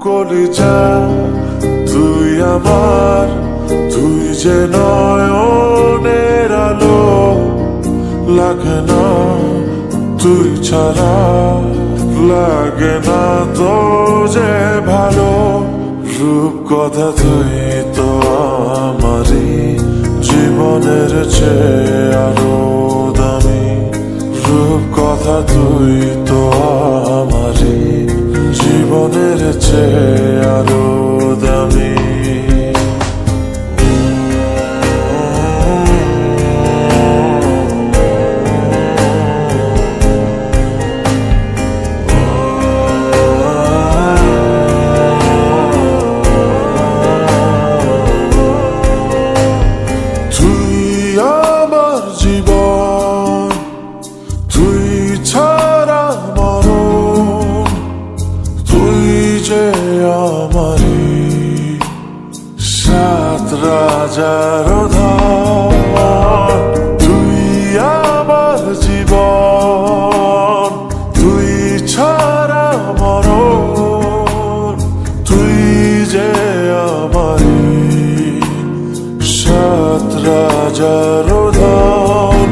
কলিজা তুই আমার, তুই যে নয়নের আলো, লাগে না তুই ছাড়া, লাগে না তো যে ভালো। রূপ কথা তুই তো আমারই, জীবনের চেয়ে আরো দামি। রূপ কথা তুই তো আমারই, জীবনের চেয়ে আরো দামি। সাত রাজার ধন তুই আমার জীবন, তুই ছাড়া মরণ, তুই যে আমারই সাত রাজার ধন।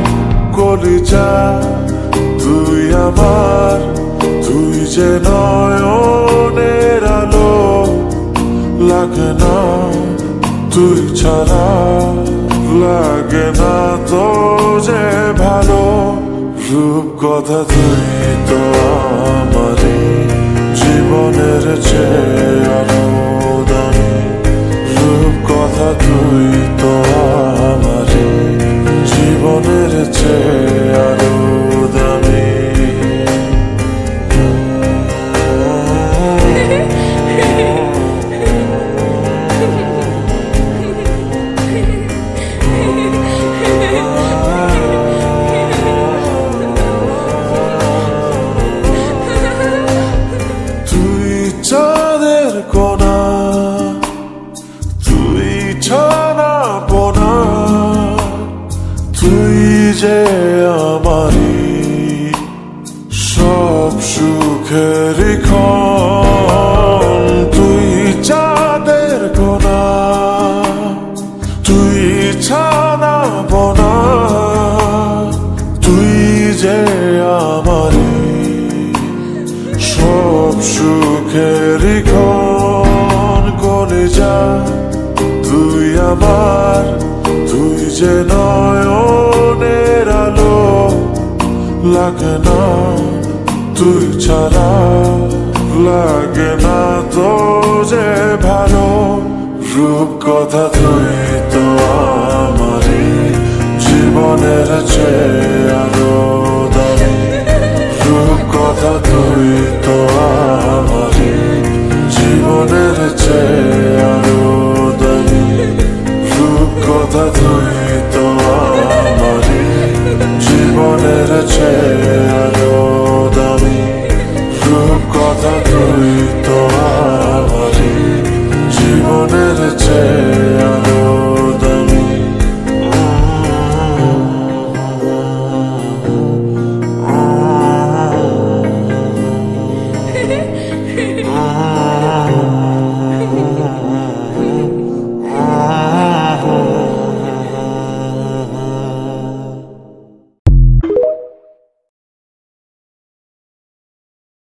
কলিজা তুই আমার, তুই যে নয়নের আলো, লাগে না তুই ছাড়া, লাগে না তো যে ভালো। রূপ কথা তুই তো আমারই, জীবনের চেয়ে আরো দামি। রূপ কথা তুই তো আমারই, জীবনের চেয়ে আরো দামি। চাঁদের কোনা তুই ছানা পোনা, তুই যে আমারই সব সুখের ক্ষণ। তুই চাঁদের কোনা তুই ছানা পোনা, তুই যে আমারই সব সুখের ক্ষণ। কলিজা তুই আমার, তুই যে নয়নের আলো, লাগে না তুই ছাড়া, লাগে না তো যে ভালো। রূপ কথা তুই তো আমারই, জীবনের চেয়ে আরো দামি। রূপ কথা তুই তো আমারই, জীবনের চেয়ে আরো দামি। রূপ কথা তুই তো আমারই, জীবনের চেয়ে আরো দামি। রূপ কথা তুই